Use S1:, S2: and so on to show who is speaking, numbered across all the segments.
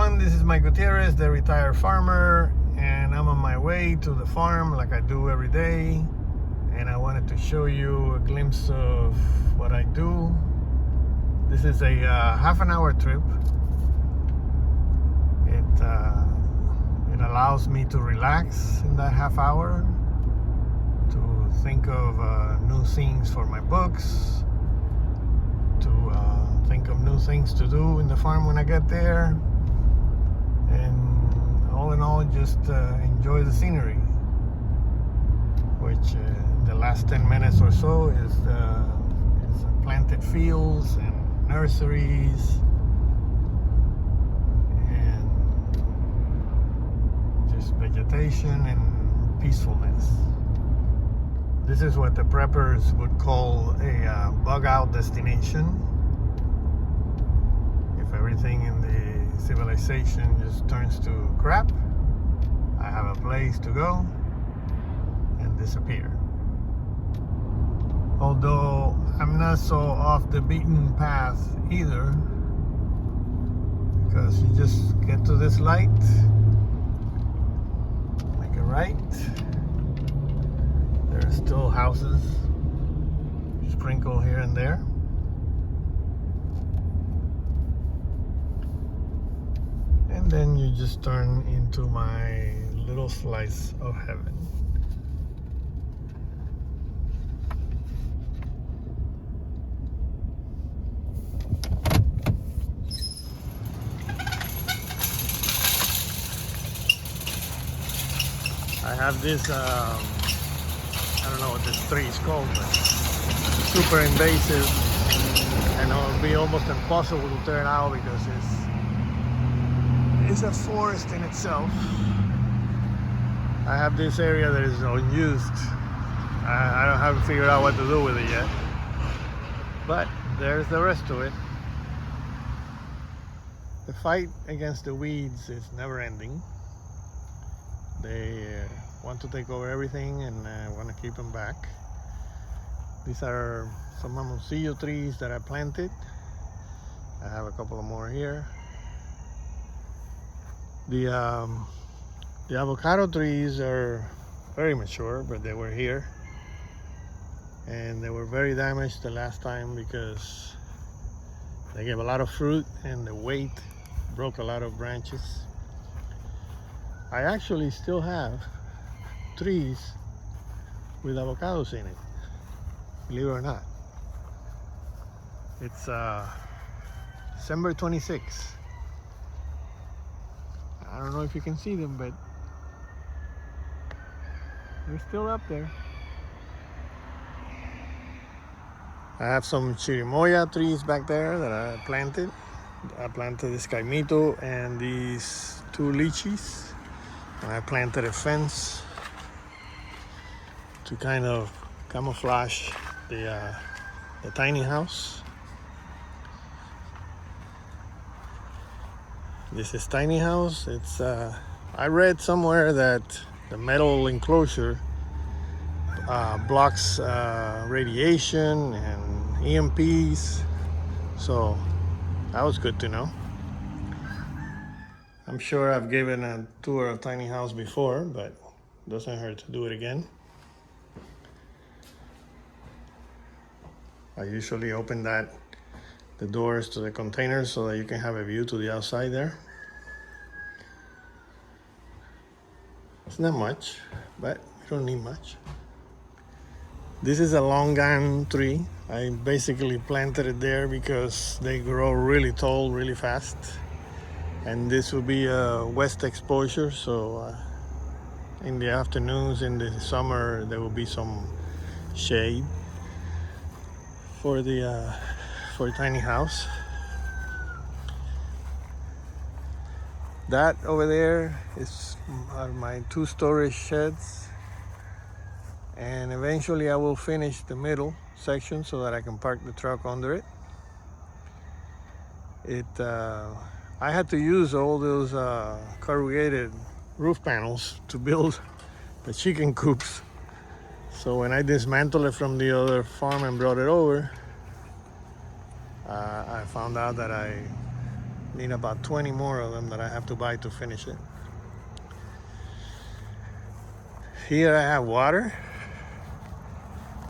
S1: everyone, this is Mike Gutierrez, the retired farmer, and I'm on my way to the farm like I do every day. And I wanted to show you a glimpse of what I do. This is a half an hour trip. It allows me to relax in that half hour, to think of new things for my books, to think of new things to do in the farm when I get there, and all in all, just enjoy the scenery, which the last 10 minutes or so is planted fields and nurseries and just vegetation and peacefulness. This is what the preppers would call a bug out destination. If everything in the civilization just turns to crap, I have a place to go and disappear. Although I'm not so off the beaten path either, because you just get to this light, make a right. There are still houses sprinkled here and there. And then you just turn into my little slice of heaven. I have this I don't know what this tree is called, but super invasive, and it'll be almost impossible to turn out because it's a forest in itself. I have this area that is unused. I don't have figured out what to do with it yet, but there's the rest of it. The fight against the weeds is never ending. They want to take over everything and want to keep them back. These are some mamoncillo trees that I planted. I have a couple of more here. The avocado trees are very mature, but they were here. And they were very damaged the last time because they gave a lot of fruit and the weight broke a lot of branches. I actually still have trees with avocados in it, believe it or not. It's December 26th. I don't know if you can see them, but they're still up there. I have some chirimoya trees back there that I planted. I planted this caimito and these two lychees. And I planted a fence to kind of camouflage the tiny house. This is tiny house. It's I read somewhere that the metal enclosure blocks radiation and EMPs, so that was good to know. I'm sure I've given a tour of tiny house before, but it doesn't hurt to do it again. I usually open the doors to the containers so that you can have a view to the outside there. It's not much, but you don't need much. This is a longan tree. I basically planted it there because they grow really tall, really fast. And this will be a west exposure, so in the afternoons in the summer there will be some shade for the tiny house. That over there are my two storage sheds, and eventually I will finish the middle section so that I can park the truck under it. I had to use all those corrugated roof panels to build the chicken coops. So when I dismantled it from the other farm and brought it over, I found out that I Need about 20 more of them that I have to buy to finish it. Here I have water.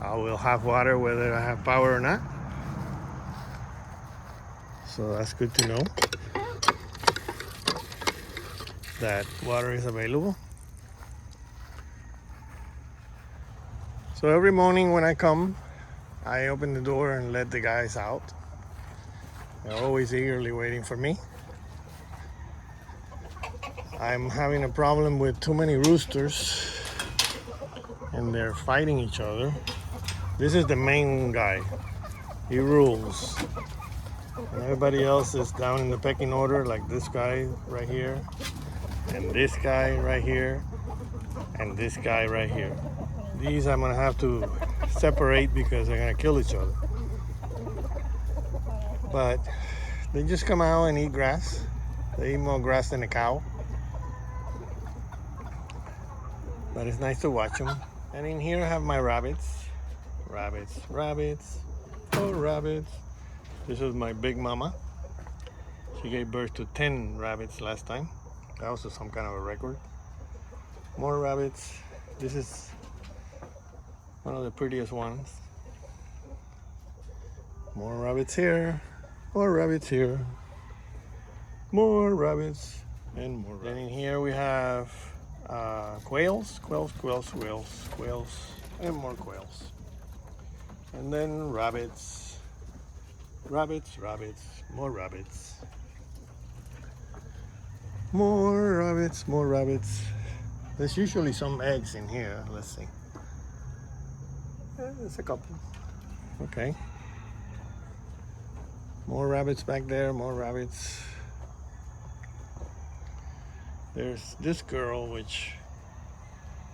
S1: I will have water whether I have power or not. So that's good to know that water is available. So every morning when I come, I open the door and let the guys out. They're always eagerly waiting for me. I'm having a problem with too many roosters and they're fighting each other. This is the main guy. He rules. And everybody else is down in the pecking order, like this guy right here, and this guy right here, and this guy right here. These I'm gonna have to separate because they're gonna kill each other. But they just come out and eat grass. They eat more grass than a cow. But it's nice to watch them. And in here I have my rabbits. Rabbits, rabbits, oh rabbits. This is my big mama. She gave birth to 10 rabbits last time. That was some kind of a record. More rabbits. This is one of the prettiest ones. More rabbits here. More rabbits here. More rabbits and more rabbits. Then in here we have quails, and more quails. And then rabbits, rabbits, more rabbits. More rabbits, more rabbits. There's usually some eggs in here. Let's see. There's a couple. Okay. More rabbits back there, more rabbits. There's this girl, which,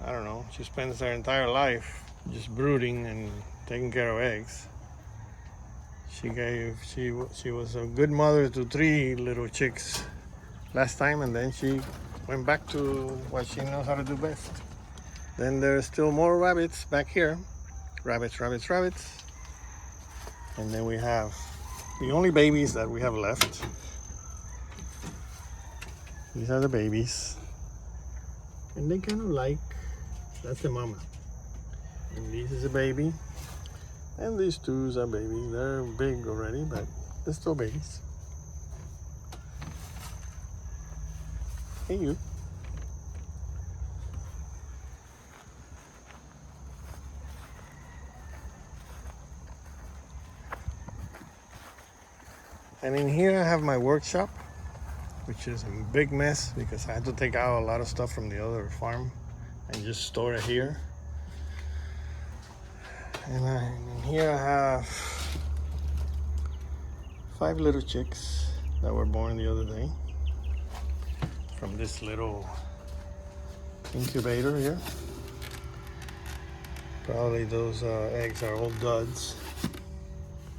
S1: I don't know, she spends her entire life just brooding and taking care of eggs. She was a good mother to 3 little chicks last time, and then she went back to what she knows how to do best. Then there's still more rabbits back here. Rabbits, rabbits, rabbits. And then we have the only babies that we have left. These are the babies. And they kind of like, that's the mama. And this is a baby. And these two are babies. They're big already, but they're still babies. Hey you. And in here I have my workshop, which is a big mess because I had to take out a lot of stuff from the other farm and just store it here. And in here I have 5 little chicks that were born the other day from this little incubator here. Probably those eggs are all duds,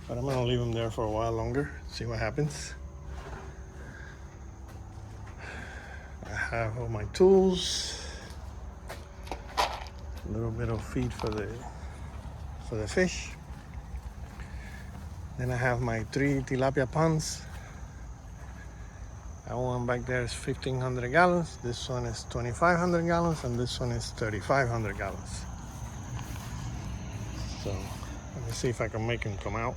S1: but I'm gonna leave them there for a while longer, see what happens. I have all my tools, a little bit of feed for the fish. Then I have my 3 tilapia ponds. That one back there is 1,500 gallons. This one is 2,500 gallons, and this one is 3,500 gallons. So let me see if I can make them come out.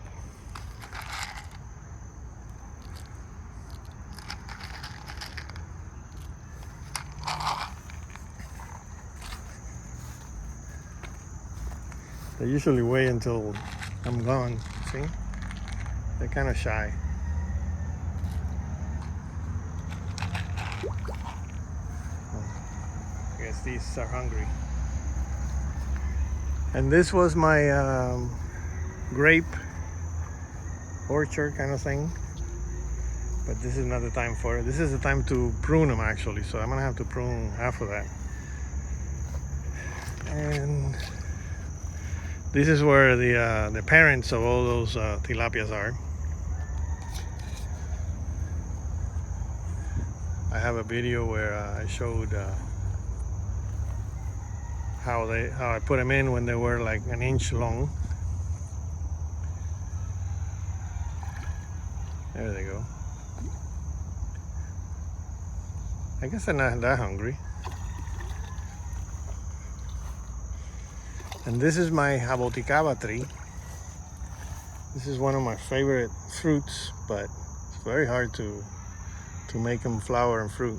S1: They usually wait until I'm gone, see? They're kind of shy. I guess these are hungry. And this was my grape orchard kind of thing. But this is not the time for it. This is the time to prune them actually, so I'm gonna have to prune half of that. And this is where the parents of all those tilapias are. I have a video where I showed how I put them in when they were like 1 inch long. There they go. I guess they're not that hungry. And this is my jaboticaba tree. This is one of my favorite fruits, but it's very hard to make them flower and fruit.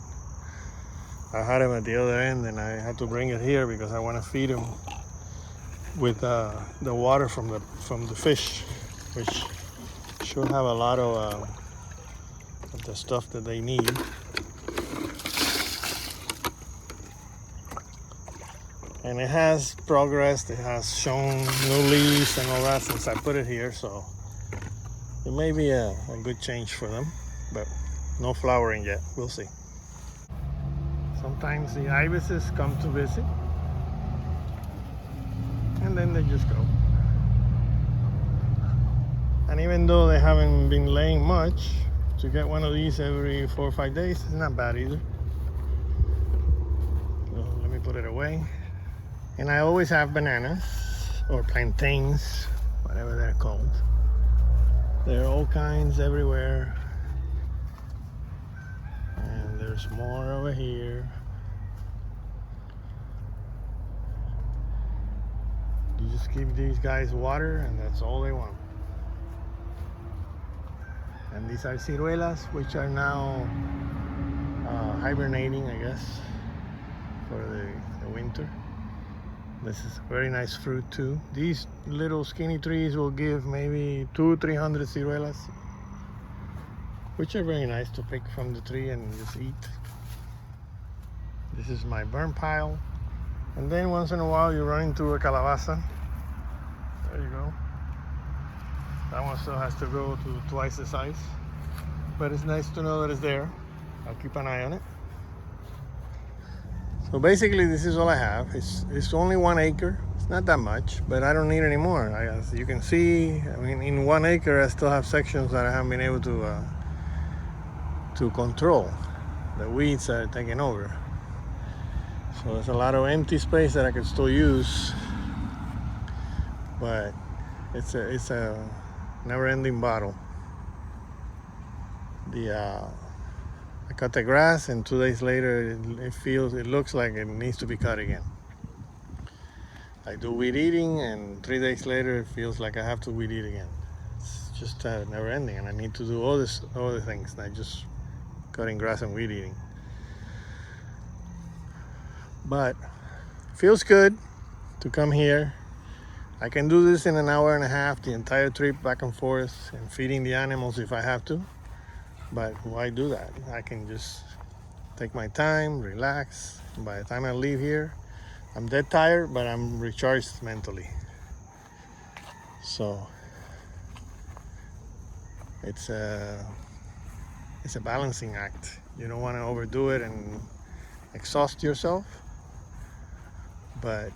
S1: I had them at the other end and I had to bring it here because I want to feed them with the water from the fish, which should have a lot of the stuff that they need. And it has progressed. It has shown new leaves and all that since I put it here, so it may be a good change for them, but no flowering yet. We'll see. Sometimes the ibises come to visit and then they just go. And even though they haven't been laying much, to get one of these every 4 or 5 days is not bad either. So let me put it away. And I always have bananas or plantains, whatever they're called. There are all kinds everywhere. And there's more over here. You just give these guys water and that's all they want. And these are ciruelas, which are now hibernating, I guess, for the winter. This is a very nice fruit too. These little skinny trees will give maybe 200-300 ciruelas, which are very nice to pick from the tree and just eat. This is my burn pile. And then once in a while you run into a calabaza. There you go. That one still has to go to twice the size. But it's nice to know that it's there. I'll keep an eye on it. So basically this is all I have. It's only 1 acre. It's not that much, but I don't need any more. As you can see, I mean, in 1 acre I still have sections that I haven't been able to control. The weeds are taking over. So there's a lot of empty space that I could still use, but it's a never-ending battle. I cut the grass and 2 days later it looks like it needs to be cut again. I do weed eating and 3 days later it feels like I have to weed eat again. It's just never ending, and I need to do all the things, not just cutting grass and weed eating. But feels good to come here. I can do this in an hour and a half, the entire trip back and forth, and feeding the animals if I have to. But why do that? I can just take my time, relax. And by the time I leave here, I'm dead tired, but I'm recharged mentally. So it's a balancing act. You don't want to overdo it and exhaust yourself, but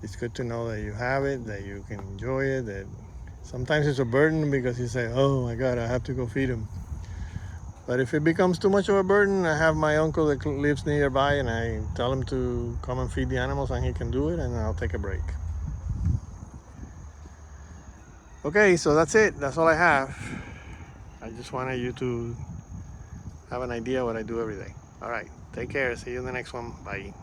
S1: it's good to know that you have it, that you can enjoy it, that sometimes it's a burden because you say, oh my God, I have to go feed them. But if it becomes too much of a burden, I have my uncle that lives nearby and I tell him to come and feed the animals and he can do it, and I'll take a break. Okay, so that's it. That's all I have. I just wanted you to have an idea what I do every day. All right, take care. See you in the next one. Bye.